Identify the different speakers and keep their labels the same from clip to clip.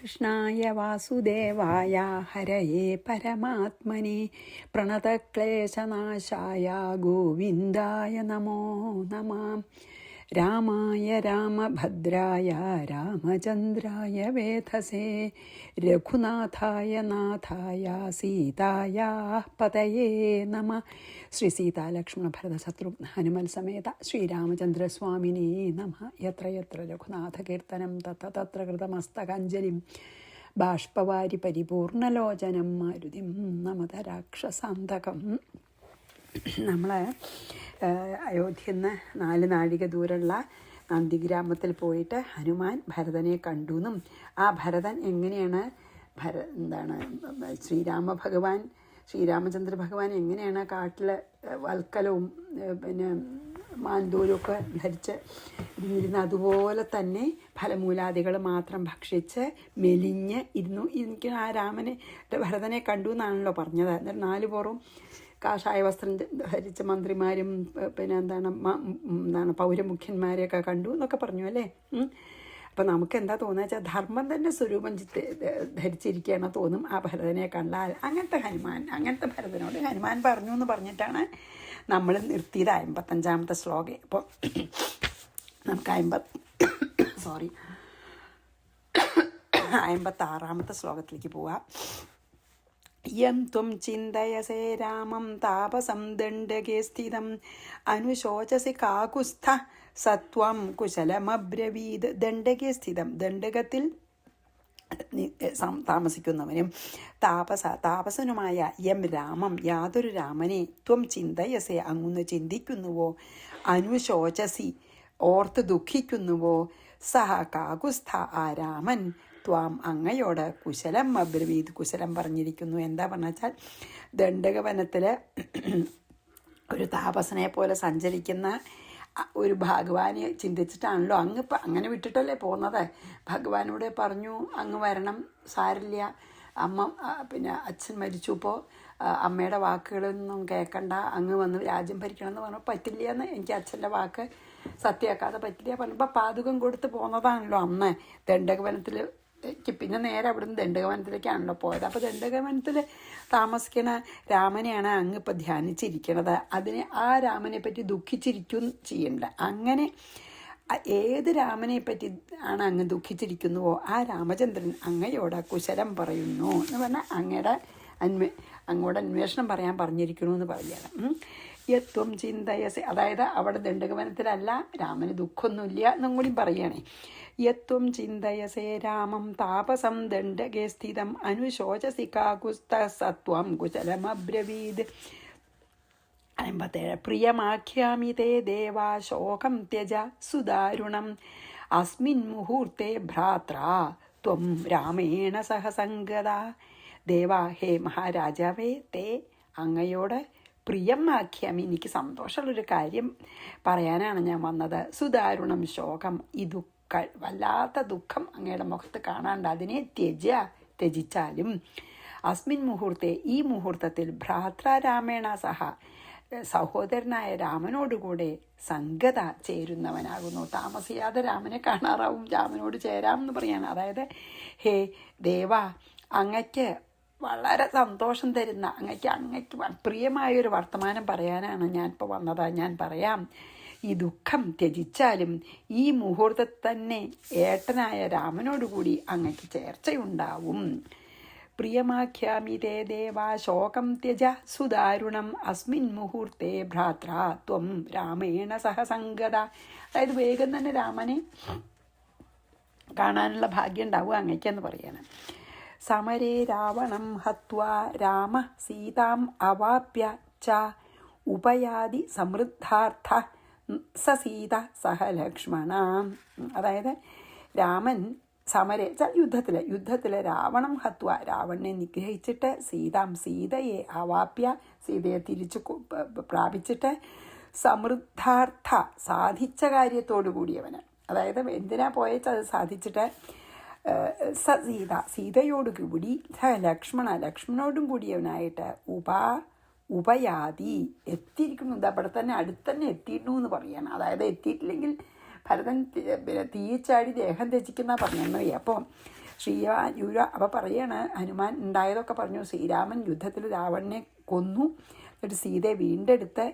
Speaker 1: കൃഷ്ണായ വാസുദേവായ ഹരയേ പരമാത്മനെ പ്രണതക്ലേശനാശായ ഗോവിന്ദായ നമോ നമഃ. രാമായ രാമഭദ്രായ രാമചന്ദ്രായ വേധസേ രഘുനാഥായ നാഥായ സീതായ പതയേ നമഃ. ശ്രീ സീതാലക്ഷ്മണ ഭരത ശത്രുഘ്ന ഹനുമൽ സമേത ശ്രീരാമചന്ദ്രസ്വാമിനേ നമഃ. യത്ര യത്ര രഘുനാഥകീർത്തനം തത്ര തത്ര കൃതമസ്തകാഞ്ജലിം ബാഷ്പവാരി പരിപൂർണലോചനം മാരുതിം നമത രാക്ഷസാന്തകം. നമ്മൾ അയോധ്യയിൽ നിന്ന് 4 നാഴിക ദൂരമുള്ള നന്ദിഗ്രാമത്തിൽ പോയിട്ട് ഹനുമാൻ ഭരതനെ കണ്ടു എന്നും ആ ഭരതൻ എങ്ങനെയാണ് ശ്രീരാമചന്ദ്ര ഭഗവാൻ എങ്ങനെയാണ് കാട്ടിൽ വൽക്കലവും പിന്നെ മാന്തൂരമൊക്കെ ധരിച്ച് ഇരുന്നിരുന്ന അതുപോലെ തന്നെ ഫലമൂലാദികൾ മാത്രം ഭക്ഷിച്ച് മെലിഞ്ഞ് ഇരുന്നു. എനിക്ക് ആ ഭരതനെ കണ്ടു എന്നാണല്ലോ പറഞ്ഞത്. എന്നിട്ട് 4 പേരും കാഷായ വസ്ത്രം ധരിച്ച മന്ത്രിമാരും പിന്നെ എന്താണ് പൗരമുഖ്യന്മാരെയൊക്കെ കണ്ടു എന്നൊക്കെ പറഞ്ഞു അല്ലേ. അപ്പം നമുക്ക് എന്താ തോന്നുക വെച്ചാൽ ധർമ്മം തന്നെ സ്വരൂപം ധരിച്ചിരിക്കുകയാണ് തോന്നും ആ ഭരതനെ കണ്ടാൽ. അങ്ങനത്തെ ഭരതനോട് ഹനുമാൻ പറഞ്ഞു എന്ന് പറഞ്ഞിട്ടാണ് നമ്മൾ നിർത്തിയത് 55ാമത്തെ ശ്ലോകം. അപ്പോൾ നമുക്ക് 56ാമത്തെ ശ്ലോകത്തിലേക്ക് പോവാം. യം ത്വം ചിന്തയസേ രാമം താപസം ദണ്ഡകേ സ്ഥിതം അനുശോചസി കാകുസ്ഥ സത്വം കുശലമബ്രവീത്. ദണ്ഡകേ സ്ഥിതം, ദണ്ഡകത്തിൽ താമസിക്കുന്നവനും താപസനുമായ യം രാമം, യാതൊരു രാമനെ ത്വം ചിന്തയസേ അങ്ങൊന്ന് ചിന്തിക്കുന്നുവോ, അനുശോചസി ഓർത്ത് ദുഃഖിക്കുന്നുവോ, സഹ കാകുസ്ഥ ആ രാമൻ ത്വാം അങ്ങയോട് കുശലം അബ്രവീത് കുശലം പറഞ്ഞിരിക്കുന്നു. എന്താ പറഞ്ഞാൽ ദണ്ഡകവനത്തിൽ ഒരു താപസനെ പോലെ സഞ്ചരിക്കുന്ന ഒരു ഭഗവാനെ ചിന്തിച്ചിട്ടാണല്ലോ അങ്ങനെ വിട്ടിട്ടല്ലേ പോകുന്നത്. ഭഗവാനോട് പറഞ്ഞു അങ്ങ് വരണം, സാരില്ല, പിന്നെ അച്ഛൻ മരിച്ചപ്പോൾ അമ്മയുടെ വാക്കുകളൊന്നും കേൾക്കണ്ട, അങ്ങ് വന്ന് രാജ്യം ഭരിക്കണം എന്ന് പറഞ്ഞു. പറ്റില്ല എന്ന് എനിക്ക് അച്ഛൻ്റെ വാക്ക് സത്യമാക്കാതെ പറ്റില്ല പറഞ്ഞപ്പോൾ പാതുകം കൊടുത്ത് പോകുന്നതാണല്ലോ അന്ന് ദണ്ഡകവനത്തിൽ. പിന്നെ നേരെ അവിടുന്ന് ദണ്ഡകവനത്തിലേക്കാണല്ലോ പോയത്. അപ്പോൾ ദണ്ഡകവനത്തിൽ താമസിക്കുന്ന രാമനെയാണ് അങ്ങ് ഇപ്പം ധ്യാനിച്ചിരിക്കണത്. ആ രാമനെ പറ്റി ദുഃഖിച്ചിരിക്കും ചെയ്യണ്ട. അങ്ങനെ ഏത് രാമനെ പറ്റി ആണ് അങ്ങ് ദുഃഖിച്ചിരിക്കുന്നുവോ ആ രാമചന്ദ്രൻ അങ്ങയോട് കുശലം പറയുന്നു എന്ന് പറഞ്ഞാൽ അങ്ങോട്ട് അന്വേഷണം പറയാൻ പറഞ്ഞിരിക്കണു എന്ന് പറയുകയാണ്. യത്വം ചിന്തയസേ, അതായത് അവിടെ ദണ്ഡകവനത്തിലല്ല, രാമന് ദുഃഖമൊന്നുമില്ല എന്നും കൂടി പറയുകയാണേ. യത്വം ചിന്തയസേ രാമം താപസം ദണ്ഡകേ സ്ഥിതം അനുശോചസി കാകുസ്ഥ സത്വം കുശലമബ്രവീത്. 57 പ്രിയമാഖ്യാമി തേ ദേവാ ശോകം ത്യജ സുദാരുണം അസ്മിൻ മുഹൂർത്തെ ഭ്രാത്രാ ത്വം രാമേണ സഹ സംഗത. ദേവാ, ഹേ മഹാരാജാവേ, തേ അങ്ങയോട് പ്രിയം ആഖ്യാമി, എനിക്ക് സന്തോഷമുള്ളൊരു കാര്യം പറയാനാണ് ഞാൻ വന്നത്. സുദാരുണം ശോകം, ഈ വല്ലാത്ത ദുഃഖം അങ്ങയുടെ മുഖത്ത് കാണാണ്ട് അതിനെ ത്യജിച്ചാലും അസ്മിൻ മുഹൂർത്തെ, ഈ മുഹൂർത്തത്തിൽ ഭ്രാത്ര രാമേണ സഹ, സഹോദരനായ രാമനോടുകൂടെ സംഗത ചേരുന്നവനാകുന്നു. താമസിയാതെ രാമനെ കാണാറാവും, രാമനോട് ചേരാമെന്ന് പറയാണ്. അതായത് ഹേ ദേവ, അങ്ങയ്ക്ക് വളരെ സന്തോഷം തരുന്ന, അങ്ങയ്ക്ക് പ്രിയമായൊരു വർത്തമാനം പറയാനാണ് ഞാനിപ്പോൾ വന്നത്. ഞാൻ പറയാം. ഈ ദുഃഖം ത്യജിച്ചാലും ഈ മുഹൂർത്തത്തിൽ തന്നെ ഏട്ടനായ രാമനോടുകൂടി അങ്ങയ്ക്ക് ചേർച്ചയുണ്ടാവും. പ്രിയമാഖ്യാമി തേ ദേവാ ശോകം ത്യജ സുദാരുണം അസ്മിൻ മുഹൂർത്തെ ഭ്രാത്രാ ത്വം രാമേണ സഹ സംഗത. അതായത് വേഗം തന്നെ രാമനെ കാണാനുള്ള ഭാഗ്യം ഉണ്ടാവുക അങ്ങയ്ക്കെന്ന് പറയാണ്. സമരേ രാവണം ഹത്വാ രാമ സീതാം അവാപ്യ ച ഉപയാതി സമൃദ്ധാർത്ഥ സീത സഹ ലക്ഷ്മണ. അതായത് രാമൻ യുദ്ധത്തിൽ രാവണം ഹത്വ, രാവണനെ നിഗ്രഹിച്ചിട്ട് സീതയെ അവാപ്യ, സീതയെ തിരിച്ചു പ്രാപിച്ചിട്ട് സമൃദ്ധാർത്ഥ, സാധിച്ച കാര്യത്തോടു കൂടിയവന്, അതായത് എന്തിനാ പോയച്ചാൽ അത് സാധിച്ചിട്ട് സീതയോടുകൂടി ലക്ഷ്മണോടും കൂടിയവനായിട്ട് ഉപയാതി എത്തിയിരിക്കുന്നു. അവിടെ തന്നെ അടുത്തന്നെ എത്തിയിട്ടു എന്ന് പറയാണ്. അതായത് എത്തിയിട്ടില്ലെങ്കിൽ ഭരതൻ തീച്ചാടി ദേഹം ത്യജിക്കുന്ന പറഞ്ഞെന്ന്. അപ്പോൾ അപ്പോൾ പറയാണ് ഹനുമാൻ ഉണ്ടായതൊക്കെ പറഞ്ഞു. ശ്രീരാമൻ യുദ്ധത്തിൽ രാവണനെ കൊന്നു, എന്നിട്ട് സീതയെ വീണ്ടെടുത്ത്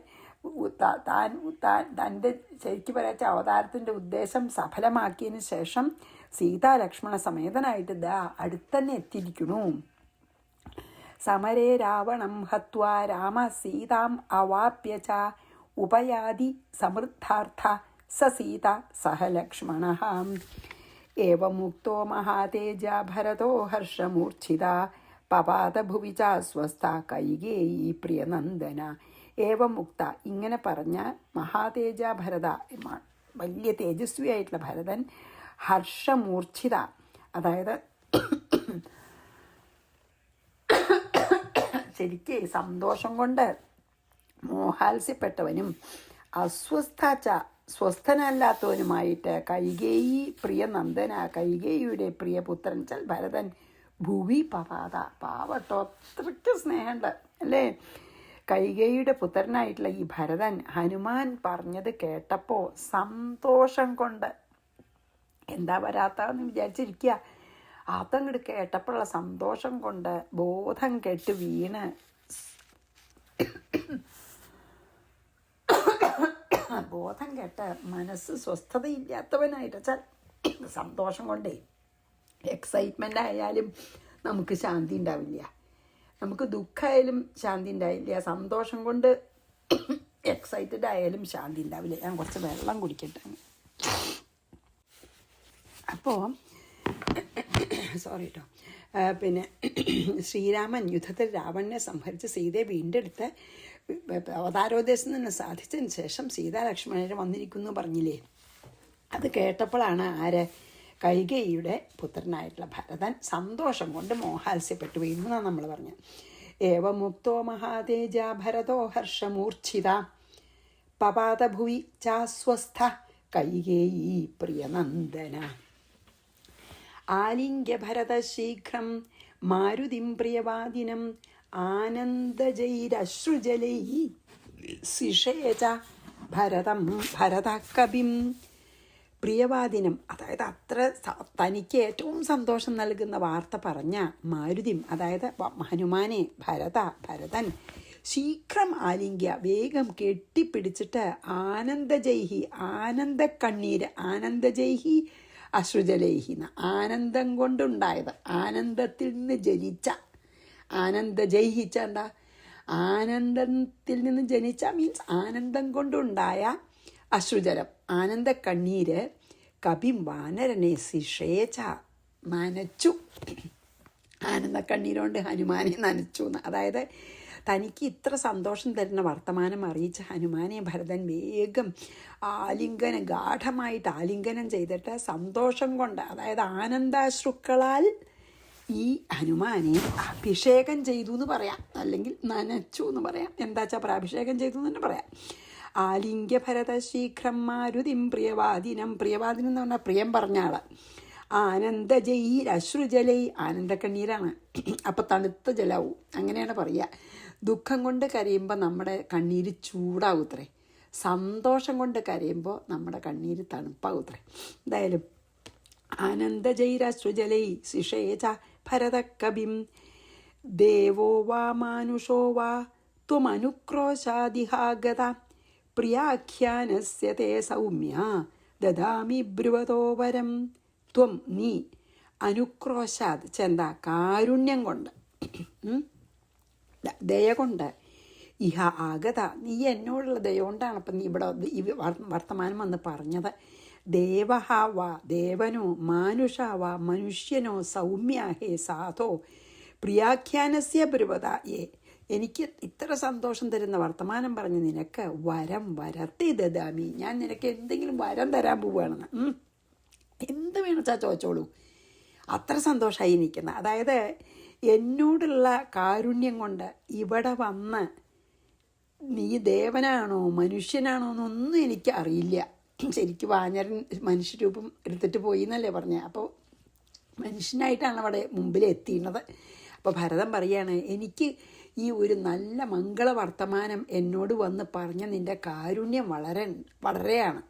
Speaker 1: തൻ്റെ ശരിക്കും പറയാച്ച അവതാരത്തിൻ്റെ ഉദ്ദേശം സഫലമാക്കിയതിന് ശേഷം സീതാലക്ഷ്മണ സമേതനായിട്ട് അടുത്തന്നെ എത്തിയിരിക്കുന്നു. സമരേ രാവണം ഹത്വാ രാമ സീതാം അവാപ്യ ച ഉപയാതി സമൃദ്ധാർത്ഥ സ സീത സഹ ലക്ഷ്മണ. ഏവമുക്തോ മഹാതേജ ഭരതോ ഹർഷമൂർച്ഛിത പപാത ഭുവി ച സ്വസ്ഥ കൈകേയി പ്രിയനന്ദന. ഏവമുക്ത ഇങ്ങനെ പറഞ്ഞ മഹാതേജ ഭരത, വലിയ തേജസ്വിയായിട്ടുള്ള ഭരതൻ, ഹർഷമൂർച്ഛിത അതായത് ശരിക്ക് സന്തോഷം കൊണ്ട് മോഹാത്സ്യപ്പെട്ടവനും സ്വസ്ഥനല്ലാത്തവനുമായിട്ട് കൈകേയി പ്രിയനന്ദന, കൈകേയിയുടെ പ്രിയപുത്രൻ ചൽ ഭരതൻ ഭുവി പപാത, പാവട്ടോ അത്രയ്ക്ക് സ്നേഹമുണ്ട് അല്ലേ. കൈകേയിയുടെ പുത്രനായിട്ടുള്ള ഈ ഭരതൻ ഹനുമാൻ പറഞ്ഞത് കേട്ടപ്പോൾ സന്തോഷം കൊണ്ട് എന്താ വരാത്തതെന്ന് വിചാരിച്ചിരിക്കുക. അതങ്ങോട്ട് കേട്ടപ്പോഴുള്ള സന്തോഷം കൊണ്ട് ബോധം കെട്ട് വീണ് ബോധം കെട്ട് മനസ്സ് സ്വസ്ഥതയില്ലാത്തവനായിട്ട് വെച്ചാൽ സന്തോഷം കൊണ്ടേ എക്സൈറ്റ്മെൻ്റ് ആയാലും നമുക്ക് ശാന്തി ഉണ്ടാവില്ല, നമുക്ക് ദുഃഖമായാലും ശാന്തി ഉണ്ടാവില്ല, സന്തോഷം കൊണ്ട് എക്സൈറ്റഡ് ആയാലും ശാന്തി ഉണ്ടാവില്ല. ഞാൻ കുറച്ച് വെള്ളം കുടിക്കട്ടെ. അപ്പോൾ സോറി കേട്ടോ. പിന്നെ ശ്രീരാമൻ യുദ്ധത്തിൽ രാവണനെ സംഹരിച്ച് സീതയെ വീണ്ടെടുത്ത് അവതാരോദ്ദേശം തന്നെ സാധിച്ചതിന് ശേഷം സീതാലക്ഷ്മണരെ വന്നിരിക്കുന്നു പറഞ്ഞില്ലേ. അത് കേട്ടപ്പോഴാണ് കൈകേയിയുടെ പുത്രനായിട്ടുള്ള ഭരതൻ സന്തോഷം കൊണ്ട് മോഹാത്സ്യപ്പെട്ടു വീണു എന്നാണ് നമ്മൾ പറഞ്ഞത്. ഏവമുക്തോ മഹാതേജ ഭരതോ ഹർഷമൂർച്ഛിത പപാത ഭുവി ചാസ്വസ്ഥ കൈകേയി പ്രിയനന്ദന. ആലിംഗ്യ ഭരത ശീഘ്രം മാരുതിം പ്രിയവാദിനം ആനന്ദജൈരശ്രുജലൈ സിഷേച ഭരതം ഭരതകവിം. പ്രിയവാദിനം അതായത് അത്ര തനിക്ക് ഏറ്റവും സന്തോഷം നൽകുന്ന വാർത്ത പറഞ്ഞ മാരുതിം അതായത് ഹനുമാനെ ഭരതൻ ശീഘ്രം ആലിംഗ്യ വേഗം കെട്ടിപ്പിടിച്ചിട്ട് ആനന്ദജൈഹി ആനന്ദക്കണ്ണീര് ആനന്ദജൈഹി അശ്രുജലൈഹി ആനന്ദം കൊണ്ടുണ്ടായത് ആനന്ദത്തിൽ നിന്ന് ജനിച്ച ആനന്ദജൈഹിച്ച എന്താ ആനന്ദത്തിൽ നിന്ന് ജനിച്ച മീൻസ് ആനന്ദം കൊണ്ടുണ്ടായ അശ്രുജലം ആനന്ദക്കണ്ണീര് കപിം വാനരനെ സിഷേച്ച നനച്ചു. ആനന്ദക്കണ്ണീരുകൊണ്ട് ഹനുമാനെ നനച്ചു എന്ന്. അതായത് തനിക്ക് ഇത്ര സന്തോഷം തരുന്ന വർത്തമാനം അറിയിച്ച ഹനുമാനെ ഭരതൻ വേഗം ഗാഠമായിട്ട് ആലിംഗനം ചെയ്തിട്ട് സന്തോഷം കൊണ്ട് അതായത് ആനന്ദാശ്രുക്കളാൽ ഈ ഹനുമാനെ അഭിഷേകം ചെയ്തു എന്ന് പറയാം, അല്ലെങ്കിൽ നനച്ചു എന്ന് പറയാം. എന്താ വെച്ചാൽ അഭിഷേകം ചെയ്തു എന്ന് തന്നെ പറയാം. ആലിംഗ്യ ഭരത ശീഘ്രം മാരുതിം പ്രിയവാദിനം. പ്രിയവാദിനം എന്ന് പറഞ്ഞാൽ പ്രിയം പറഞ്ഞ ആള്. ആനന്ദജയി അശ്രുജലൈ ആനന്ദക്കണ്ണീരാണ്, അപ്പം തണുത്ത ജലവും അങ്ങനെയാണ് പറയുക. ദുഃഖം കൊണ്ട് കരയുമ്പോൾ നമ്മുടെ കണ്ണീര് ചൂടാവൂത്രേ, സന്തോഷം കൊണ്ട് കരയുമ്പോൾ നമ്മുടെ കണ്ണീര് തണുപ്പാവൂത്രേ. എന്തായാലും ആനന്ദജൈരശ്രുജലൈ ശിഷേച ഭരതകവിം ദേവോ വാ മാനുഷോ വാ ത്വമനുക്രോശാദിഹാഗത പ്രിയാഖ്യാനസ്യ തേ സൗമ്യ ദദാമി ബ്രുവതോ വരം. ത്വം നീ അനുക്രോശാത് ചെന്താ കാരുണ്യം കൊണ്ട് ദയ കൊണ്ട് ഇഹ ആഗത നീ എന്നോടുള്ള ദയ കൊണ്ടാണ് അപ്പം നീ ഇവിടെ ഈ വർത്തമാനം വന്ന് പറഞ്ഞത്. ദേവഹ വാ ദേവനോ മാനുഷ വാ മനുഷ്യനോ സൗമ്യ ഹേ സാധോ പ്രിയാഖ്യാനസ്യ ബ്രുവത ഏ എനിക്ക് ഇത്ര സന്തോഷം തരുന്ന വർത്തമാനം പറഞ്ഞ് നിനക്ക് വരം വരത്തി ദദാമി ഞാൻ നിനക്ക് എന്തെങ്കിലും വരം തരാൻ പോവുകയാണെന്ന്. എന്ത് വേണമെച്ചാ ചോദിച്ചോളൂ, അത്ര സന്തോഷമായി നിൽക്കുന്ന. അതായത് എന്നോടുള്ള കാരുണ്യം കൊണ്ട് ഇവിടെ വന്ന് നീ ദേവനാണോ മനുഷ്യനാണോ എന്നൊന്നും എനിക്ക് അറിയില്ല. ശരിക്കും വാനരൻ മനുഷ്യരൂപം എടുത്തിട്ട് പോയി എന്നല്ലേ പറഞ്ഞത്. അപ്പോൾ മനുഷ്യനായിട്ടാണ് അവിടെ മുമ്പിൽ എത്തിയത്. അപ്പോൾ ഭരതൻ പറയാണ്, എനിക്ക് ഈ ഒരു നല്ല മംഗള വർത്തമാനം എന്നോട് വന്ന് പറഞ്ഞ നിൻ്റെ കാരുണ്യം വളരെയാണ്.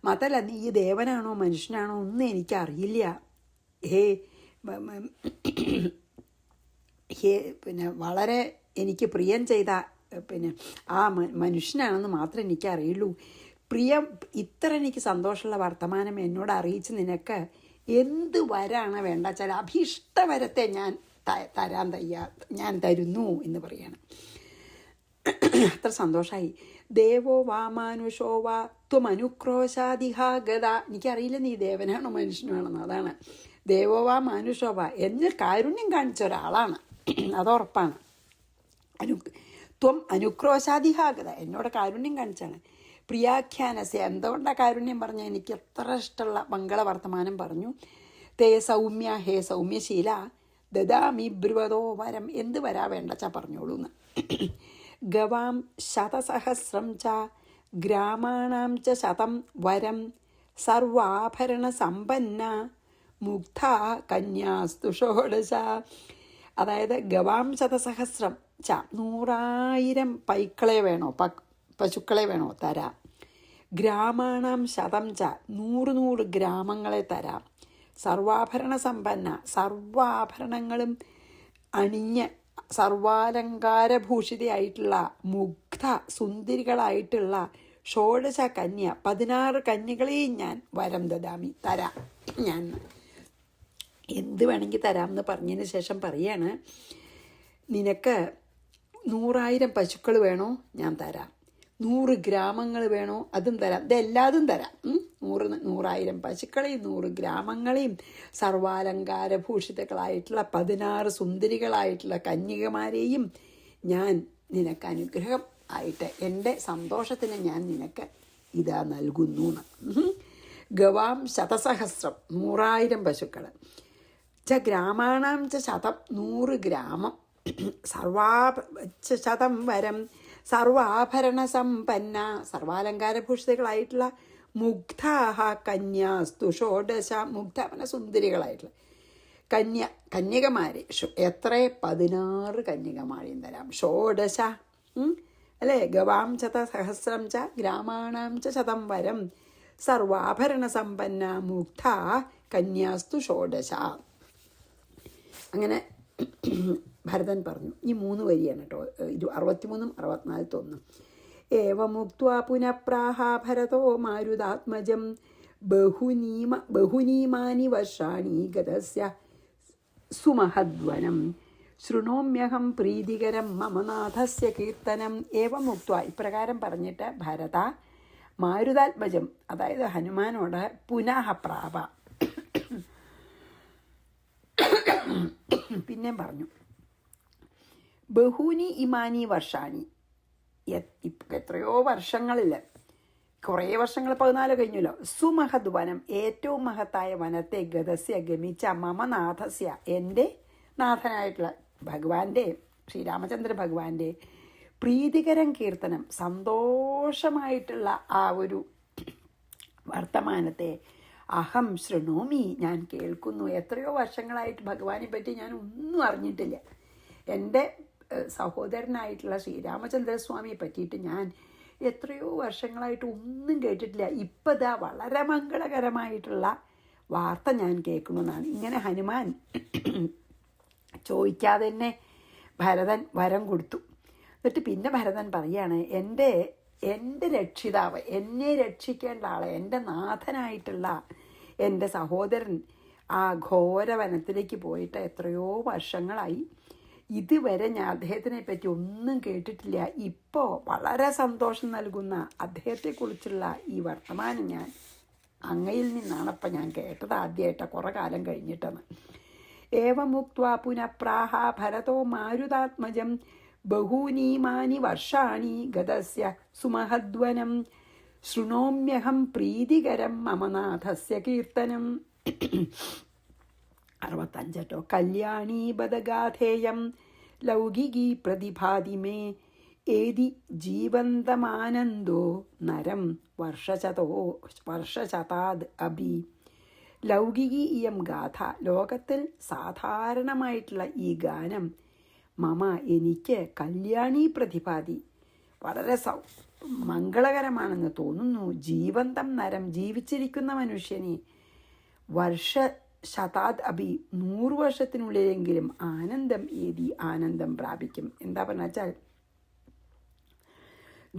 Speaker 1: മാത്രമല്ല നീ ദേവനാണോ മനുഷ്യനാണോ ഒന്നും എനിക്കറിയില്ല. പിന്നെ വളരെ എനിക്ക് പ്രിയം ചെയ്ത പിന്നെ ആ മനുഷ്യനാണെന്ന് മാത്രമേ എനിക്കറിയുള്ളൂ. ഇത്ര എനിക്ക് സന്തോഷമുള്ള വർത്തമാനം എന്നോട് അറിയിച്ച് നിനക്ക് എന്ത് വരാണ് വേണ്ട വെച്ചാൽ അഭീഷ്ടവരത്തെ ഞാൻ ഞാൻ തരുന്നു എന്ന് പറയാണ്. അത്ര സന്തോഷമായി. ദേവോ വാ മാനുഷോ വാ ത്വമനുക്രോശാദിഹാ ഗത. എനിക്കറിയില്ല നീ ദേവനാണോ മനുഷ്യനാണെന്ന്. അതാണ് ദേവോ വാ മാനുഷോ വാ, എന്നിൽ കാരുണ്യം കാണിച്ച ഒരാളാണ്, അതുറപ്പാണ്. ത്വം അനുക്രോശാദിഹാ ഗത, എന്നോട് കാരുണ്യം കാണിച്ചാണ്. പ്രിയാഖ്യാനസ്യ, എന്തുകൊണ്ടാണ് കാരുണ്യം പറഞ്ഞ, എനിക്ക് എത്ര ഇഷ്ടമുള്ള മംഗളവർത്തമാനം പറഞ്ഞു. തേ സൗമ്യ, ഹേ സൗമ്യശീല, ദദാമി ബ്രുവതോ വരം, എന്ത് വരാ വേണ്ടച്ചാ പറഞ്ഞോളൂ എന്ന്. ഗവാം ശതസഹസ്രം ച ഗ്രാമാണാം ച ശതം വരം സർവാഭരണ സമ്പന്ന മുഗ്ധ കന്യാസ്തു ഷോഡശ. അതായത് ഗവാം ശതസഹസ്രം ച, 100,000 പൈക്കളെ വേണോ, പശുക്കളെ വേണോ തരാം. ഗ്രാമാണാം ശതം ച, 100 ഗ്രാമങ്ങളെ തരാം. സർവാഭരണ സമ്പന്ന, സർവാഭരണങ്ങളും അണിഞ്ഞ് സർവാലങ്കാരഭൂഷിതയായിട്ടുള്ള മുഗ്ധ സുന്ദരികളായിട്ടുള്ള ഷോഡശ കന്യ, 16 കന്യകളെയും ഞാൻ വരം ദദാമി, തരാം. ഞാൻ എന്ത് വേണമെങ്കിൽ തരാം എന്ന് പറഞ്ഞതിന് ശേഷം പറയാണ്, നിനക്ക് 100,000 പശുക്കൾ വേണോ, ഞാൻ തരാം. 100 ഗ്രാമങ്ങൾ വേണോ, അതും തരാം. ഇതെല്ലാതും തരാം. 100,000 പശുക്കളെയും 100 ഗ്രാമങ്ങളെയും സർവാലങ്കാരഭൂഷിതകളായിട്ടുള്ള 16 സുന്ദരികളായിട്ടുള്ള കന്യകമാരെയും ഞാൻ നിനക്ക് അനുഗ്രഹം ആയിട്ട്, എൻ്റെ സന്തോഷത്തിന് ഞാൻ നിനക്ക് ഇതാ നൽകുന്നു. ഗവാം ശതസഹസ്രം, 100,000 പശുക്കൾ. ച ഗ്രാമാണാം ച ശതം, 100 ഗ്രാമം. ശതം വരം സർവാഭരണ സമ്പന്ന, സർവാലങ്കാരഭൂഷിതകളായിട്ടുള്ള മുഗ്ധാഹ കന്യാസ്തു ഷോഡശ, മുഗ്ധവന സുന്ദരികളായിട്ടുള്ള കന്യകമാരെ എത്ര, 16 കന്യകമാരെയും തരാം. ഷോഡശ അല്ലേ, ഗവാം ശതസഹസ്രം ച ഗ്രാമാണാം ച ശതം വരം സർവാഭരണ സമ്പന്ന മുഗ്ധ കന്യാസ്തു ഷോഡശ. അങ്ങനെ ഭരതൻ പറഞ്ഞു. ഈ 3 വരിയാണ് കേട്ടോ, 63, 64. ഏവമുക്ത്വാ പുനഃപ്രാഹ ഭരതോ മാരുതാത്മജം ബഹുനീമാനി വർഷാണി ഗതസ്യ സുമഹദ്വനം ശൃണോമ്യഹം പ്രീതികരം മമ നാഥസ്യ കീർത്തനം. ഏവമുക്ത്വാ, ഇപ്രകാരം പറഞ്ഞിട്ട് ഭരത മാരുതാത്മജം, അതായത് ഹനുമാനോട് പുനഃ പ്രാപ, പിന്നെയും പറഞ്ഞു, ബഹൂനി ഇമാനി വർഷാണി, എത്രയോ വർഷങ്ങളിൽ, കുറേ വർഷങ്ങൾ 14 കഴിഞ്ഞല്ലോ. സുമഹദ് വനം, ഏറ്റവും മഹത്തായ വനത്തെ ഗതസ്യ ഗമിച്ച മമ നാഥസ്യ, എൻ്റെ നാഥനായിട്ടുള്ള ഭഗവാന്റെ, ശ്രീരാമചന്ദ്ര ഭഗവാന്റെ പ്രീതികരം കീർത്തനം, സന്തോഷമായിട്ടുള്ള ആ ഒരു വർത്തമാനത്തെ അഹം ശൃണോമി, ഞാൻ കേൾക്കുന്നു. എത്രയോ വർഷങ്ങളായിട്ട് ഭഗവാനെ പറ്റി ഞാൻ ഒന്നും അറിഞ്ഞിട്ടില്ല. എൻ്റെ സഹോദരനായിട്ടുള്ള ശ്രീരാമചന്ദ്രസ്വാമിയെ പറ്റിയിട്ട് ഞാൻ എത്രയോ വർഷങ്ങളായിട്ട് ഒന്നും കേട്ടിട്ടില്ല. ഇപ്പം ഇതാ വളരെ മംഗളകരമായിട്ടുള്ള വാർത്ത ഞാൻ കേൾക്കണമെന്നാണ്. ഇങ്ങനെ ഹനുമാൻ ചോദിക്കാതെ തന്നെ ഭരതൻ വരം കൊടുത്തു. എന്നിട്ട് പിന്നെ ഭരതൻ പറയാണ്, എൻ്റെ രക്ഷിതാവ്, എന്നെ രക്ഷിക്കേണ്ട ആളെ, എൻ്റെ നാഥനായിട്ടുള്ള എൻ്റെ സഹോദരൻ ആ ഘോരവനത്തിലേക്ക് പോയിട്ട് എത്രയോ വർഷങ്ങളായി. ഇതുവരെ ഞാൻ അദ്ദേഹത്തിനെ പറ്റി ഒന്നും കേട്ടിട്ടില്ല. ഇപ്പോൾ വളരെ സന്തോഷം നൽകുന്ന അദ്ദേഹത്തെക്കുറിച്ചുള്ള ഈ വർത്തമാനം ഞാൻ അങ്ങയിൽ നിന്നാണ് ഇപ്പം ഞാൻ കേട്ടത്, ആദ്യമായിട്ട് കുറേ കാലം കഴിഞ്ഞിട്ടെന്ന്. ഏവമുക്ത്വാ പുനഃപ്രാഹ ഭരതോ മാരുതാത്മജം ബഹൂനീമാനി വർഷാണി ഗതസ്യ സുമഹദ്വനം ശൃണോമ്യഹം പ്രീതികരം മമ നാഥസ്യ കീർത്തനം. 65 കല്യാണീ ബദഗാഥേയം ലൗകികീ പ്രതിഭാതി മേ ഏതി ജീവന്തമാനന്ദോ നരം വർഷശതാദ് അഭി. ലൗകികി ഇയം ഗാഥ, ലോകത്തിൽ സാധാരണമായിട്ടുള്ള ഈ ഗാനം, മമ എനിക്ക്, കല്യാണി പ്രതിഭാതി വളരെ മംഗളകരമാണെന്ന് തോന്നുന്നു. ജീവന്തം നരം, ജീവിച്ചിരിക്കുന്ന മനുഷ്യനെ ശതാദ് അഭി 100 വർഷത്തിനുള്ളിലെങ്കിലും ആനന്ദം ഏതി ആനന്ദം പ്രാപിക്കും. എന്താ പറഞ്ഞ വെച്ചാൽ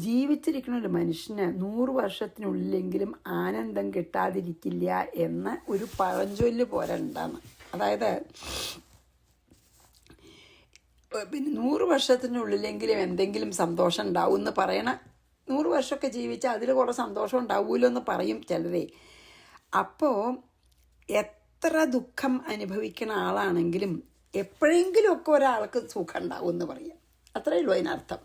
Speaker 1: ജീവിച്ചിരിക്കുന്ന ഒരു മനുഷ്യന് 100 വർഷത്തിനുള്ളിലെങ്കിലും ആനന്ദം കിട്ടാതിരിക്കില്ല എന്ന ഒരു പഴഞ്ചൊല്ല് പോലെ ഉണ്ടാണ്. അതായത് പിന്നെ 100 വർഷത്തിനുള്ളിലെങ്കിലും എന്തെങ്കിലും സന്തോഷം ഉണ്ടാവും എന്ന് പറയണ, 100 വർഷമൊക്കെ ജീവിച്ചാൽ അതിൽ കുറേ സന്തോഷം ഉണ്ടാവുമല്ലോ എന്ന് പറയും ചിലരെ. അപ്പോൾ എത്ര ദുഃഖം അനുഭവിക്കുന്ന ആളാണെങ്കിലും എപ്പോഴെങ്കിലുമൊക്കെ ഒരാൾക്ക് സുഖം ഉണ്ടാവും എന്ന് പറയാം. അത്രയേ ഉള്ളൂ അതിനർത്ഥം.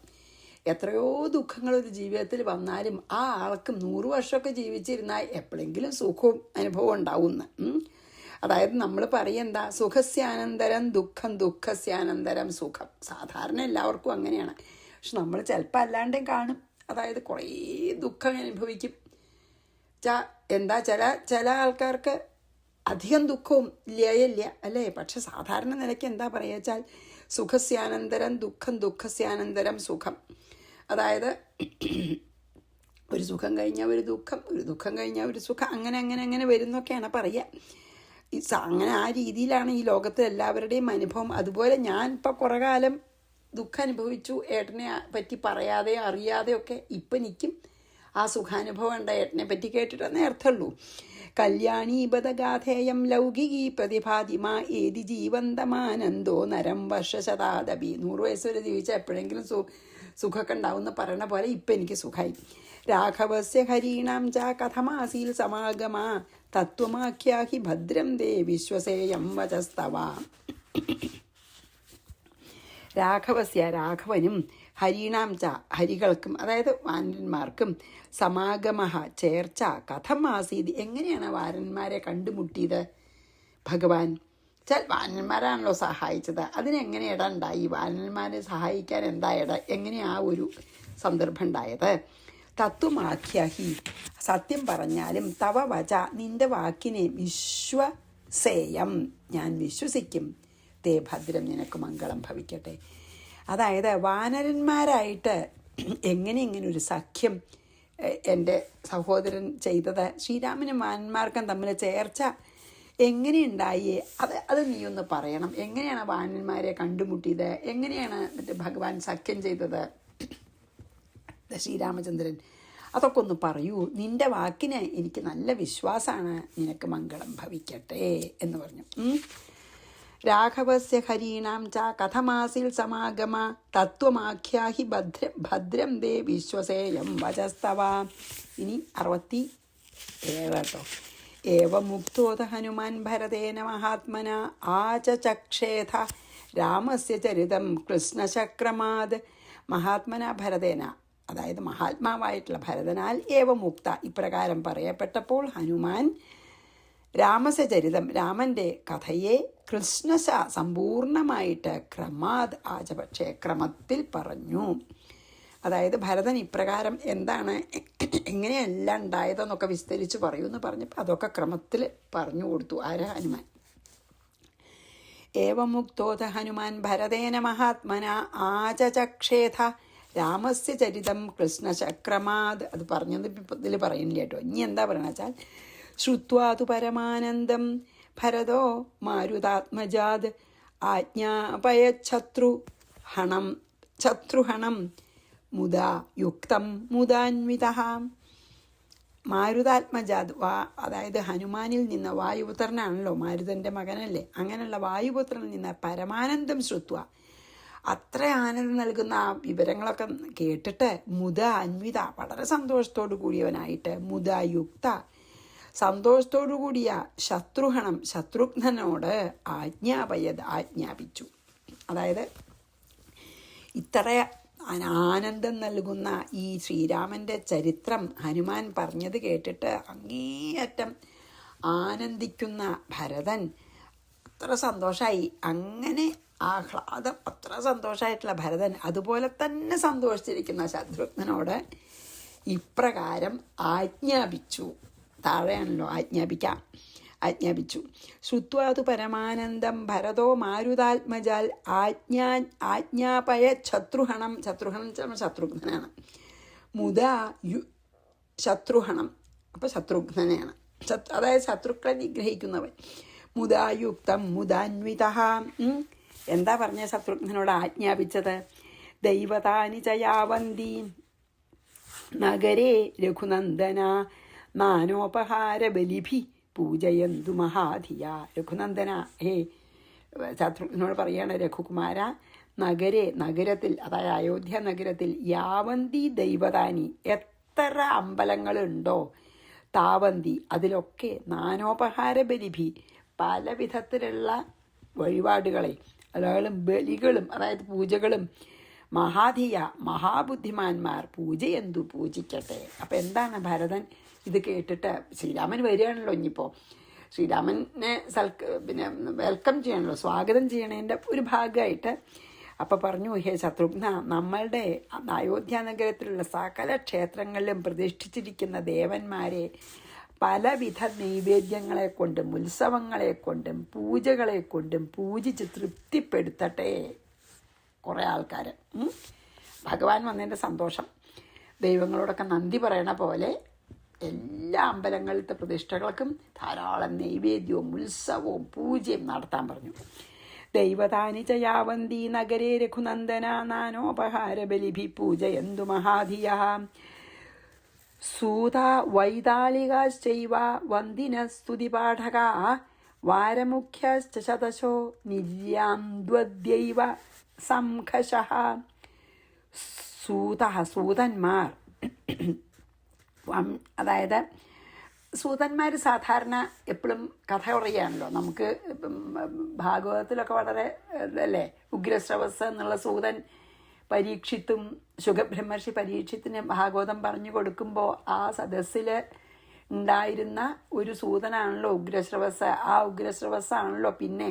Speaker 1: എത്രയോ ദുഃഖങ്ങൾ ഒരു ജീവിതത്തിൽ വന്നാലും ആ ആൾക്കും 100 വർഷമൊക്കെ ജീവിച്ചിരുന്നാൽ എപ്പോഴെങ്കിലും സുഖവും അനുഭവം ഉണ്ടാവുമെന്ന്. അതായത് നമ്മൾ പറയെന്താ, സുഖസ്യാനന്തരം ദുഃഖം, ദുഃഖസ്യാനന്തരം സുഖം. സാധാരണ എല്ലാവർക്കും അങ്ങനെയാണ്. പക്ഷെ നമ്മൾ ചിലപ്പോൾ അല്ലാണ്ടും കാണും. അതായത് കുറേ ദുഃഖം അനുഭവിക്കും. എന്താ ചില ആൾക്കാർക്ക് അധികം ദുഃഖവും ഇല്ല അല്ലേ. പക്ഷെ സാധാരണ നിലയ്ക്ക് എന്താ പറയുക വെച്ചാൽ സുഖസ്യാനന്തരം ദുഃഖം, ദുഃഖസ്യാനന്തരം സുഖം. അതായത് ഒരു സുഖം കഴിഞ്ഞാൽ ഒരു ദുഃഖം, ഒരു ദുഃഖം കഴിഞ്ഞാൽ ഒരു സുഖം, അങ്ങനെ അങ്ങനെ അങ്ങനെ വരുന്നൊക്കെയാണ് പറയുക. അങ്ങനെ ആ രീതിയിലാണ് ഈ ലോകത്തിൽ എല്ലാവരുടെയും അനുഭവം. അതുപോലെ ഞാൻ ഇപ്പോൾ കുറേ കാലം ദുഃഖം അനുഭവിച്ചു, ഏട്ടനെ പറ്റി പറയാതെ അറിയാതെയൊക്കെ. ഇപ്പം എനിക്കും ആ സുഖാനുഭവം ഉണ്ട് ഏട്ടനെ പറ്റി കേട്ടിട്ടെന്നേ അർത്ഥമുള്ളൂ. കല്യാണീപദഗാഥേയം ലൗകികീ പ്രതിഭാതിമാ ഏതി ജീവന്തമാനന്ദോ നരം വർഷശതാദപി. 100 വയസ്സ് വരെ ജീവിച്ചാൽ എപ്പോഴെങ്കിലും സുഖമൊക്കെ ഉണ്ടാവും എന്ന് പറയണ പോലെ ഇപ്പം എനിക്ക് സുഖമായി. രാഘവസ്യ ഹരീണാം ച കഥമാസീൽ സമാഗമാ തത്വമാഖ്യാഹി ഭദ്രം ദേ വിശ്വസേയം വചസ്തവ. രാഘവനും ഹരീണാം ച ഹരികൾക്കും, അതായത് വാനരന്മാർക്കും, സമാഗമ ചേർച്ച കഥം ആസീത്, എങ്ങനെയാണ് വാനരന്മാരെ കണ്ടുമുട്ടിയത് ഭഗവാൻ? വെച്ചാൽ വാനരന്മാരാണല്ലോ സഹായിച്ചത്. അതിനെങ്ങനെ ഇട ഉണ്ടായി? വാനരന്മാരെ സഹായിക്കാൻ എന്താ എങ്ങനെയാ ഒരു സന്ദർഭം ഉണ്ടായത്? തത്വമാഖ്യാഹി, സത്യം പറഞ്ഞാലും, തവ വച, നിന്റെ വാക്കിനെ വിശ്വസേയം, ഞാൻ വിശ്വസിക്കും, തേ ഭദ്രം, നിനക്ക് മംഗളം ഭവിക്കട്ടെ. അതായത് വാനരന്മാരായിട്ട് എങ്ങനെ ഒരു സഖ്യം എൻ്റെ സഹോദരൻ ചെയ്തത്, ശ്രീരാമനും വാനന്മാർക്കും തമ്മിൽ ചേർച്ച എങ്ങനെയുണ്ടായി, അത് നീ ഒന്ന് പറയണം. എങ്ങനെയാണ് വാനന്മാരെ കണ്ടുമുട്ടിയത്, എങ്ങനെയാണ് മറ്റേ ഭഗവാൻ സഖ്യം ചെയ്തത് ശ്രീരാമചന്ദ്രൻ, അതൊക്കെ ഒന്ന് പറയൂ. നിന്റെ വാക്കിന് എനിക്ക് നല്ല വിശ്വാസമാണ്, നിനക്ക് മംഗളം ഭവിക്കട്ടെ എന്ന് പറഞ്ഞു. രാഘവസ്യ ഹരീണാം ച കഥമാസിൽ സമാഗമ തത്വമാഖ്യാഹി ഭദ്രം ദേ വിശ്വസേയം വചസ്തവ. ഇനി 67 കേട്ടോ. ഏവമുക്തോത ഹനുമാൻ ഭരതേന മഹാത്മന ആചചക്ഷേഥ രാമസ്യ ചരിതം കൃഷ്ണചക്രമാത്. മഹാത്മന ഭരതേന, അതായത് മഹാത്മാവായിട്ടുള്ള ഭരതനാൽ ഏവമുക്ത, ഇപ്രകാരം പറയപ്പെട്ടപ്പോൾ ഹനുമാൻ രാമസചരിതം, രാമൻ്റെ കഥയെ കൃഷ്ണശ സമ്പൂർണമായിട്ട് ക്രമാത് ആചപക്ഷേ, ക്രമത്തിൽ പറഞ്ഞു. അതായത് ഭരതൻ ഇപ്രകാരം എന്താണ് എങ്ങനെയെല്ലാം ഉണ്ടായതെന്നൊക്കെ വിസ്തരിച്ച് പറയുമെന്ന് പറഞ്ഞപ്പോൾ അതൊക്കെ ക്രമത്തിൽ പറഞ്ഞു കൊടുത്തു. ആര്? ഹനുമാൻ. ഏവമുക്തോത ഹനുമാൻ ഭരതേന മഹാത്മന ആചചക്ഷേഥ രാമസ്യ ചരിതം കൃഷ്ണചക്രമാത്. അത് പറഞ്ഞത് ഇതിൽ പറയുന്നില്ല കേട്ടോ. ഇനി എന്താ പറയണ വെച്ചാൽ, ശ്രുത്വാതു പരമാനന്ദം ഭരതോ മാരുതാത്മജാത് ശത്രുഹണം മുദാ യുക്തം മുദാന്വിതഃ. മാരുതാത്മജാത്, അതായത് ഹനുമാനിൽ നിന്ന്, വായുപുത്രനാണല്ലോ, മാരുതൻ്റെ മകനല്ലേ, അങ്ങനെയുള്ള വായുപുത്രനിൽ നിന്ന് പരമാനന്ദം ശ്രുത്വ, അത്ര ആനന്ദം നൽകുന്ന ആ വിവരങ്ങളൊക്കെ കേട്ടിട്ട്, മുദ അന്വിത, വളരെ സന്തോഷത്തോടു കൂടിയവനായിട്ട്, മുദ യുക്ത, സന്തോഷത്തോടു കൂടിയ ശത്രുഘ്നനോട് ആജ്ഞാപിച്ചു. അതായത് ഇത്ര ആനന്ദം നൽകുന്ന ഈ ശ്രീരാമൻ്റെ ചരിത്രം ഹനുമാൻ പറഞ്ഞത് കേട്ടിട്ട് അങ്ങേയറ്റം ആനന്ദിക്കുന്ന ഭരതൻ അത്ര സന്തോഷമായി. അങ്ങനെ ആഹ്ലാദം, അത്ര സന്തോഷമായിട്ടുള്ള ഭരതൻ അതുപോലെ തന്നെ സന്തോഷിച്ചിരിക്കുന്ന ശത്രുഘ്നനോട് ഇപ്രകാരം ആജ്ഞാപിച്ചു. താഴെയാണല്ലോ ആജ്ഞാപിച്ചു. ശ്രുത്വാതു പരമാനന്ദം ഭരതോ മാരുതാത്മജാൽ ആജ്ഞാപയ ശത്രുഹണം ശത്രുഘ്നനാണ്. മുദാ ശത്രുഹണം, അപ്പോൾ ശത്രുഘ്നനെയാണ്, അതായത് ശത്രുക്കളെ നിഗ്രഹിക്കുന്നവൻ. മുദായുക്തം മുദാന്വിത. എന്താ പറഞ്ഞ ശത്രുഘ്നോട് ആജ്ഞാപിച്ചത്? ദൈവതാനി ചയാവന്തി നഗരേ രഘുനന്ദന നാനോപഹാര ബലിഭി പൂജയന്തു മഹാധിയ. രഘുനന്ദന, ഹേ ശത്രുഘ്നോട് പറയാണ്, രഘുകുമാര, നഗരത്തിൽ, അതായത് അയോധ്യ നഗരത്തിൽ യാവന്തി ദൈവതാനി, എത്ര അമ്പലങ്ങളുണ്ടോ, താവന്തി, അതിലൊക്കെ നാനോപഹാര ബലിഭി, പല വിധത്തിലുള്ള വഴിപാടുകളെ, അതായത് ബലികളും, അതായത് പൂജകളും, മഹാധിയ, മഹാബുദ്ധിമാന്മാർ പൂജയെന്തു പൂജിക്കട്ടെ. അപ്പം എന്താണ് ഭരതൻ ഇത് കേട്ടിട്ട്, ശ്രീരാമൻ വരികയാണല്ലോ ഇനിയിപ്പോൾ, ശ്രീരാമനെ വെൽക്കം ചെയ്യണമല്ലോ, സ്വാഗതം ചെയ്യണതിൻ്റെ ഒരു ഭാഗമായിട്ട്. അപ്പം പറഞ്ഞു, ഹേ ശത്രുഘ്ന, നമ്മളുടെ അയോധ്യ നഗരത്തിലുള്ള സകല ക്ഷേത്രങ്ങളിലും പ്രതിഷ്ഠിച്ചിരിക്കുന്ന ദേവന്മാരെ പലവിധ നൈവേദ്യങ്ങളെ കൊണ്ടും ഉത്സവങ്ങളെ കൊണ്ടും പൂജകളെ കൊണ്ടും പൂജിച്ച് തൃപ്തിപ്പെടുത്തട്ടെ കുറേ ആൾക്കാർ. ഭഗവാൻ വന്നതിൻ്റെ സന്തോഷം. ദൈവങ്ങളോടൊക്കെ നന്ദി പറയണ പോലെ എല്ലാ അമ്പലങ്ങളിലത്തെ പ്രതിഷ്ഠകൾക്കും ധാരാളം നൈവേദ്യവും ഉത്സവവും പൂജയും നടത്താൻ പറഞ്ഞു. ദൈവതാനി ചയാവന്തി നഗരേ രഘുനന്ദന നാനോപഹാര ബലിഭി പൂജയന്തു മഹാധിയ. സൂത വൈതാളികാശ്ചൈവ വന്ദിന സ്തുതിപാഠകാ വാരമുഖ്യശ്ച ശതശോ നിര്യാന്ധ്വദ്യൈവ സംഘശഃ. സൂതന്മാർ, അതായത് സൂതന്മാർ സാധാരണ എപ്പോഴും കഥ പറയുകയാണല്ലോ. നമുക്ക് ഭാഗവതത്തിലൊക്കെ വളരെ അല്ലേ, ഉഗ്രശ്രവസ് എന്നുള്ള സൂതൻ പരീക്ഷിത്തും സുഖബ്രഹ്മർഷി പരീക്ഷത്തിന് ഭാഗവതം പറഞ്ഞു കൊടുക്കുമ്പോൾ ആ സദസ്സിൽ ഉണ്ടായിരുന്ന ഒരു സൂതനാണല്ലോ ഉഗ്രശ്രവസ്. ആ ഉഗ്രശ്രവസ്സാണല്ലോ പിന്നെ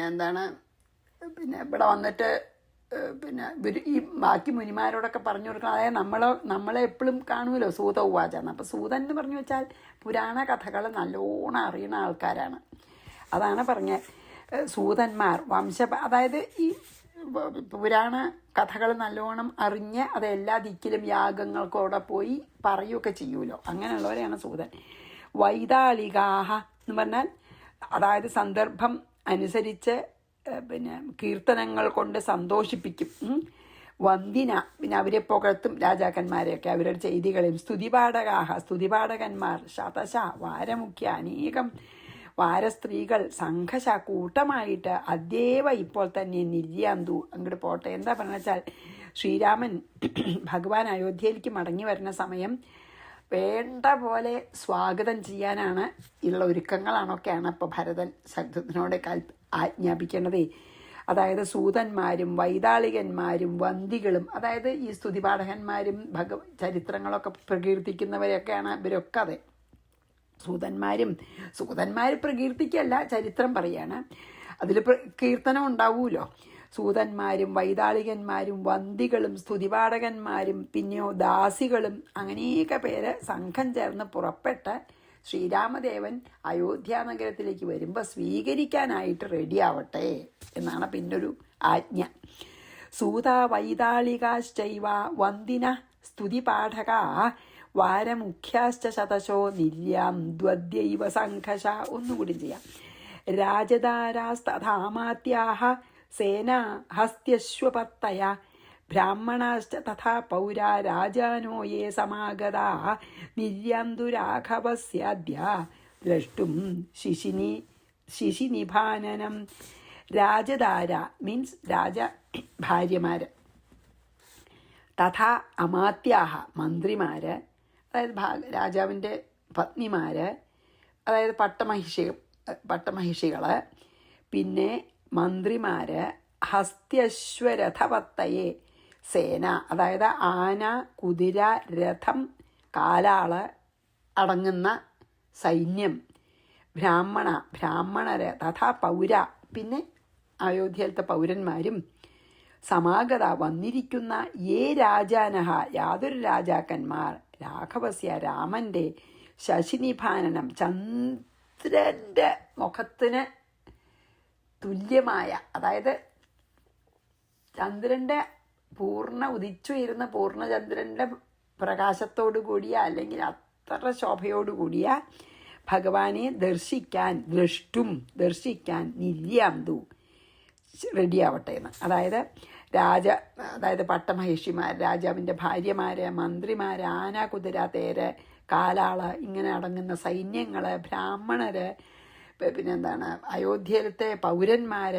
Speaker 1: എന്താണ് ഇവിടെ വന്നിട്ട് ഈ ബാക്കി മുനിമാരോടൊക്കെ പറഞ്ഞു കൊടുക്കണം. അതായത് നമ്മളെ എപ്പോഴും കാണുമല്ലോ സൂത ഉവാചാന്ന്. അപ്പോൾ സൂതൻ എന്ന് പറഞ്ഞു വെച്ചാൽ പുരാണ കഥകൾ നല്ലോണം അറിയുന്ന ആൾക്കാരാണ്. അതാണ് പറഞ്ഞ സൂതന്മാർ അതായത് ഈ പുരാണ കഥകൾ നല്ലോണം അറിഞ്ഞ് അത് എല്ലാ ദിക്കിലും യാഗങ്ങൾക്കോടെ പോയി പറയുകയൊക്കെ ചെയ്യുമല്ലോ, അങ്ങനെയുള്ളവരെയാണ് സൂതൻ. വൈതാളികാഹ എന്ന് പറഞ്ഞാൽ അതായത് സന്ദർഭം അനുസരിച്ച് കീർത്തനങ്ങൾ കൊണ്ട് സന്തോഷിപ്പിക്കും. വന്ദിന, അവരെ പുകഴ്ത്തും രാജാക്കന്മാരെയൊക്കെ, അവരുടെ ചെയ്തികളെയും. സ്തുതിപാഠകന്മാർ, ശതശ, വാരമുഖ്യ, അനേകം വാരസ്ത്രീകൾ, സംഘശ, കൂട്ടമായിട്ട്, അദ്യേവ, ഇപ്പോൾ തന്നെ, നിര്യാന്തു, അങ്ങോട്ട് പോട്ടെ. എന്താ പറഞ്ഞ വെച്ചാൽ ശ്രീരാമൻ ഭഗവാൻ അയോധ്യയിലേക്ക് മടങ്ങി വരുന്ന സമയം വേണ്ട പോലെ സ്വാഗതം ചെയ്യാനാണ് ഉള്ള ഒരുക്കങ്ങളാണൊക്കെയാണ് ഇപ്പോൾ ഭരതൻ ശത്രുഘ്നോട് ആജ്ഞാപിക്കേണ്ടതേ. അതായത് സൂതന്മാരും വൈതാളികന്മാരും വന്ദികളും, അതായത് ഈ സ്തുതിപാഠകന്മാരും ചരിത്രങ്ങളൊക്കെ പ്രകീർത്തിക്കുന്നവരൊക്കെയാണ് ഇവരൊക്കെ. അതെ, സൂതന്മാർ പ്രകീർത്തിക്കല്ല, ചരിത്രം പറയാണ്. അതിൽ കീർത്തനം ഉണ്ടാവുമല്ലോ. സൂതന്മാരും വൈതാളികന്മാരും വന്ദികളും സ്തുതിപാഠകന്മാരും പിന്നെയോ ദാസികളും അങ്ങനെയൊക്കെ പേര് സംഘം ചേർന്ന് പുറപ്പെട്ട് ശ്രീരാമദേവൻ അയോധ്യ നഗരത്തിലേക്ക് വരുമ്പോൾ സ്വീകരിക്കാനായിട്ട് റെഡിയാവട്ടെ എന്നാണ് പിന്നൊരു ആജ്ഞ. സൂത വൈതാളികാശ്ചൈവ വന്ദിന സ്തുതിപാഠക വാരമുഖ്യാശ്ച ശതശോ നിര്യാന്ധ്വദ്യൈവ സംഘശ. ഒന്നുകൂടി ചെയ്യാം. രാജധാരാസ്തഥാമാത്യാഹ സേനാ ഹസ്ത്യശ്വപത്തയ ബ്രാഹ്മണാശ്ച തഥാ പൗരാ രാജാനോ യേ സമാഗതാ നിര്യാന്തുരാഘവസ്യാദ്യ ദ്രഷ്ടും ശിശിനിഭാനനം. രാജധാര മീൻസ് ഭാര്യമാര്, തഥാ അമാത്യാഹ മന്ത്രിമാര്, അതായത് രാജാവിൻ്റെ പത്നിമാര്, അതായത് പട്ടമഹിഷികള്, പിന്നെ മന്ത്രിമാര്, ഹസ്ത്യശ്വരഥപത്തയെ സേന, അതായത് ആന, കുതിര, രഥം, കാലാള് അടങ്ങുന്ന സൈന്യം, ബ്രാഹ്മണര്, തഥാ പൗര, പിന്നെ അയോധ്യയിലത്തെ പൗരന്മാരും, സമാഗത വന്നിരിക്കുന്ന ഏ രാജാനഹ യാതൊരു രാജാക്കന്മാർ, രാഘവസ്യ രാമൻ്റെ ശശിനിഭാനനം ചന്ദ്രൻ്റെ മുഖത്തിന് തുല്യമായ, അതായത് ചന്ദ്രൻ്റെ ഉദിച്ചുയരുന്ന പൂർണ്ണചന്ദ്രൻ്റെ പ്രകാശത്തോടു കൂടിയ അല്ലെങ്കിൽ അത്ര ശോഭയോടു കൂടിയ ഭഗവാനെ ദർശിക്കാൻ നിര്യാന്തു റെഡിയാവട്ടെ എന്ന്. അതായത് പട്ടമഹിഷിമാർ, രാജാവിൻ്റെ ഭാര്യമാർ, മന്ത്രിമാർ, ആന, കുതിര, തേര്, കാലാള്, ഇങ്ങനെ അടങ്ങുന്ന സൈന്യങ്ങൾ, ബ്രാഹ്മണർ, പിന്നെന്താണ് അയോധ്യയിലത്തെ പൗരന്മാർ,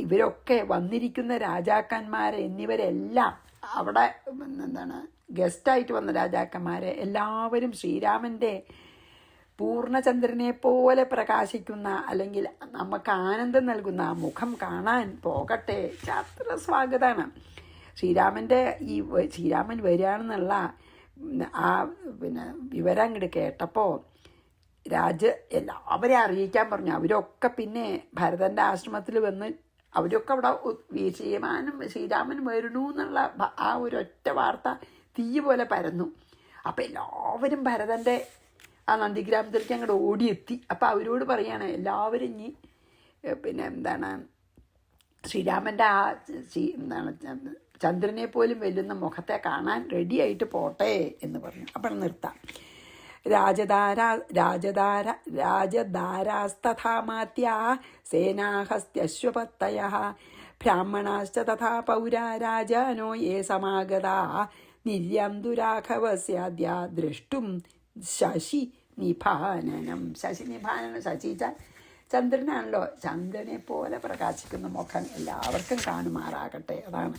Speaker 1: ഇവരൊക്കെ വന്നിരിക്കുന്ന രാജാക്കന്മാർ എന്നിവരെല്ലാം അവിടെ ഗസ്റ്റായിട്ട് വന്ന രാജാക്കന്മാർ എല്ലാവരും ശ്രീരാമൻ്റെ പൂർണ്ണചന്ദ്രനെ പോലെ പ്രകാശിക്കുന്ന, അല്ലെങ്കിൽ നമുക്ക് ആനന്ദം നൽകുന്ന ആ മുഖം കാണാൻ പോകട്ടെ. അത്ര സ്വാഗതമാണ്. ശ്രീരാമൻ വരികയാണെന്നുള്ള ആ വിവരം അങ്ങോട്ട് കേട്ടപ്പോൾ എല്ലാവരെയും അറിയിക്കാൻ പറഞ്ഞു. അവരൊക്കെ പിന്നെ ഭരതൻ്റെ ആശ്രമത്തിൽ വന്ന് അവരൊക്കെ അവിടെ ശ്രീരാമൻ വരണു എന്നുള്ള ആ ഒരൊറ്റ വാർത്ത തീ പോലെ പരന്നു. അപ്പം എല്ലാവരും ഭരതൻ്റെ ആ നന്ദിഗ്രാമത്തിലേക്ക് അങ്ങോട്ട് ഓടിയെത്തി. അപ്പം അവരോട് പറയാണ് എല്ലാവരും ഇനി ശ്രീരാമൻ്റെ ആ ചന്ദ്രനെ പോലും വെല്ലുന്ന മുഖത്തെ കാണാൻ റെഡിയായിട്ട് പോട്ടെ എന്ന് പറഞ്ഞു. അപ്പം നിർത്താം. രാജധാരാസ്തഥാമാത്യാ സേനാഹസ്ത്യശ്വപത്തയഃ ബ്രാഹ്മണാശ്ച തഥാ പൗരാ രാജാനോ യേ സമാഗതാ നിര്യാന്തു രാഘവസ്യാദ്യ ദ്രഷ്ടും ശശിനിഭാനനം. ശശി ചന്ദ്രനാണല്ലോ. ചന്ദ്രനെ പോലെ പ്രകാശിക്കുന്ന മുഖം എല്ലാവർക്കും കാണുമാറാകട്ടെ. അതാണ്.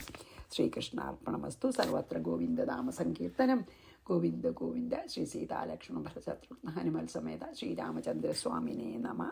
Speaker 1: ശ്രീകൃഷ്ണാർപ്പണമസ്തു. സർവത്ര ഗോവിന്ദനാമ സങ്കീർത്തനം. ഗോവിന്ദ ഗോവിന്ദ. ശ്രീ സീതാലക്ഷ്മണ ഭരതശത്രുഘ്ന ഹനുമൽ സമേത ശ്രീരാമചന്ദ്രസ്വാമിനേ നമഃ.